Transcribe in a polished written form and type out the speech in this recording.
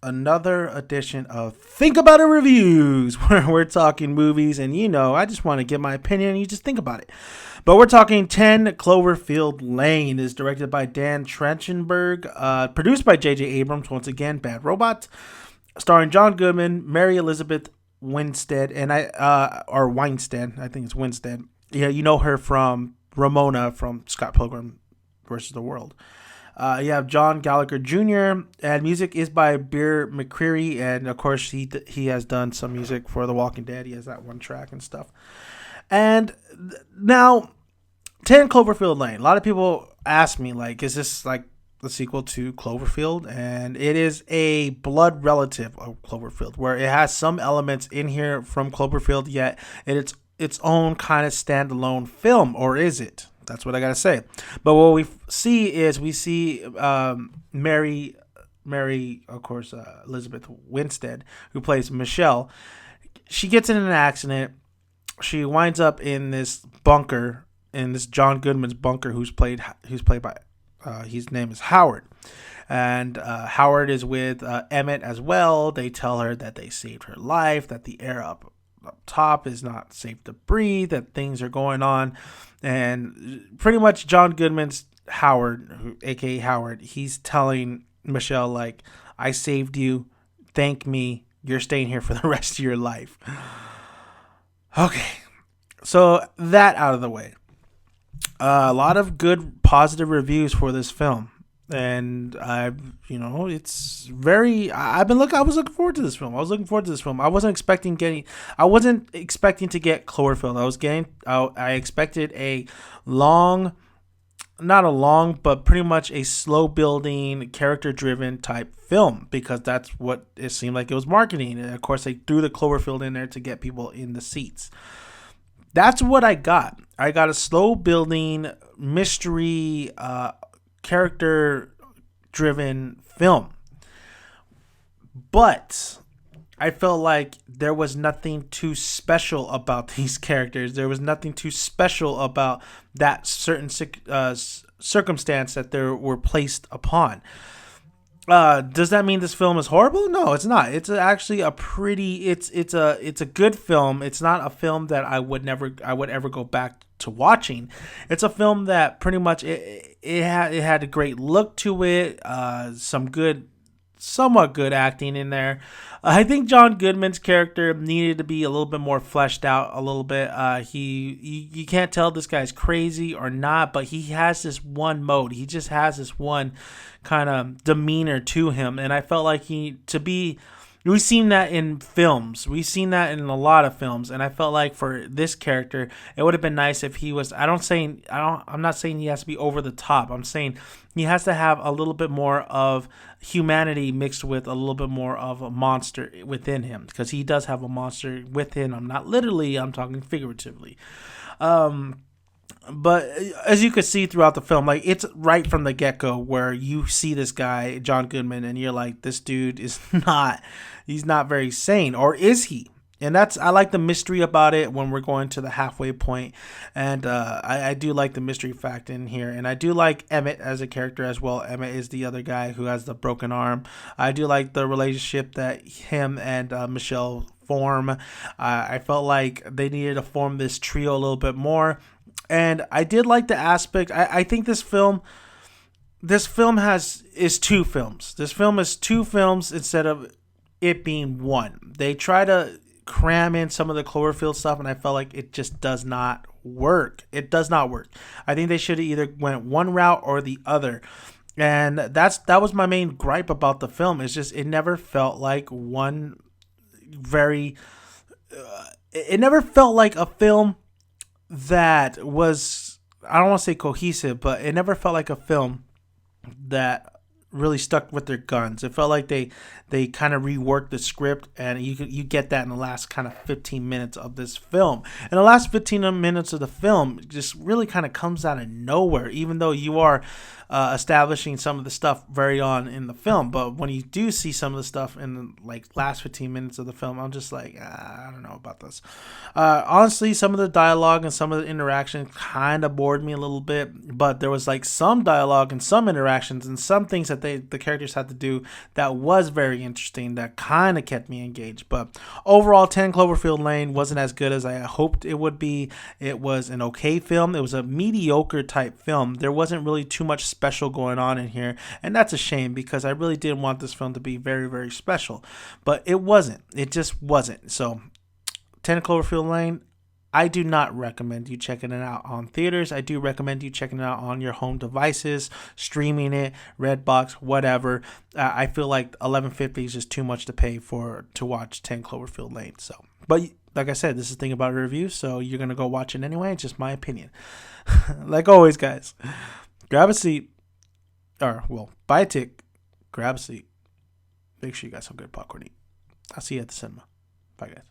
another edition of Think About It Reviews, where we're talking movies, and I just want to get my opinion, and you just think about it. But we're talking 10 Cloverfield Lane. Is directed by Dan Trachtenberg, produced by J.J. Abrams, once again, Bad Robot, starring John Goodman, Mary Elizabeth Winstead, or Weinstead, I think it's Winstead. Yeah, you know her from Ramona from Scott Pilgrim versus the World. You have John Gallagher Jr. and music is by Bear McCreary, and of course he has done some music for The Walking Dead. He has that one track and stuff. And now, 10 Cloverfield Lane. A lot of people ask me, like, is this like the sequel to Cloverfield? And it is a blood relative of Cloverfield, where it has some elements in here from Cloverfield, yet it's its own kind of standalone film, or is it? That's what I gotta say. But what we see Mary, of course, Elizabeth Winstead, who plays Michelle. She gets in an accident. She winds up in this bunker, in this John Goodman's bunker, who's played by his name is Howard. And Howard is with Emmett as well. They tell her that they saved her life, that the air up top is not safe to breathe, that things are going on. And pretty much John Goodman's Howard, aka Howard, he's telling Michelle, like, I saved you, thank me, you're staying here for the rest of your life. Okay, so that out of the way. A lot of good positive reviews for this film. And it's very. I was looking forward to this film. I wasn't expecting to get Cloverfield. I expected a long, not a long, but pretty much a slow building, character driven type film, because that's what it seemed like it was marketing. And of course, they threw the Cloverfield in there to get people in the seats. That's what I got. I got a slow building mystery, character driven film. But I felt like there was nothing too special about these characters. There was nothing too special about that certain circumstance that they were placed upon. Does that mean this film is horrible? No, it's not. It's actually a pretty. It's a good film. It's not a film that I would ever go back to watching. It's a film that pretty much it had a great look to it. Somewhat good acting in there. I think John Goodman's character needed to be a little bit more fleshed out a little bit. You can't tell this guy's crazy or not, but he has this one mode. He just has this one kind of demeanor to him, and I felt like we've seen that in films. We've seen that in a lot of films, and I felt like for this character, it would have been nice if he was. I'm not saying he has to be over the top. I'm saying he has to have a little bit more of humanity mixed with a little bit more of a monster within him, because he does have a monster within him. Not literally. I'm talking figuratively. But as you could see throughout the film, like, it's right from the get-go where you see this guy, John Goodman, and you're like, this dude is he's not very sane, or is he? And I like the mystery about it when we're going to the halfway point. And I do like the mystery fact in here. And I do like Emmett as a character as well. Emmett is the other guy who has the broken arm. I do like the relationship that him and Michelle form. I felt like they needed to form this trio a little bit more. And I did like the aspect. I think this film is two films. This film is two films instead of it being one. They try to cram in some of the Cloverfield stuff, and I felt like it just does not work. It does not work. I think they should have either went one route or the other. And that was my main gripe about the film. It's just it never felt like one very. It never felt like a film that was, I don't want to say cohesive, but it never felt like a film that really stuck with their guns. It felt like they kind of reworked the script, and you get that in the last kind of 15 minutes of this film. And the last 15 minutes of the film just really kind of comes out of nowhere, even though you are establishing some of the stuff very on in the film. But when you do see some of the stuff in the last 15 minutes of the film, I'm just like, I don't know about this. Honestly, some of the dialogue and some of the interaction kind of bored me a little bit, but there was some dialogue and some interactions and some things that the characters had to do that was very interesting, that kind of kept me engaged. But overall, 10 Cloverfield Lane wasn't as good as I hoped it would be. It was an okay film. It was a mediocre type film. There wasn't really too much special going on in here, and that's a shame because I really did want this film to be very, very special, but it wasn't. It just wasn't. So 10 Cloverfield Lane, I do not recommend you checking it out on theaters. I do recommend you checking it out on your home devices, streaming it, Redbox, whatever. I feel like $11.50 is just too much to pay to watch 10 Cloverfield Lane. So, but like I said, this is the thing about a review, so you're gonna go watch it anyway. It's just my opinion. Like always, guys, grab a seat, buy a ticket, grab a seat. Make sure you got some good popcorn to eat. I'll see you at the cinema. Bye, guys.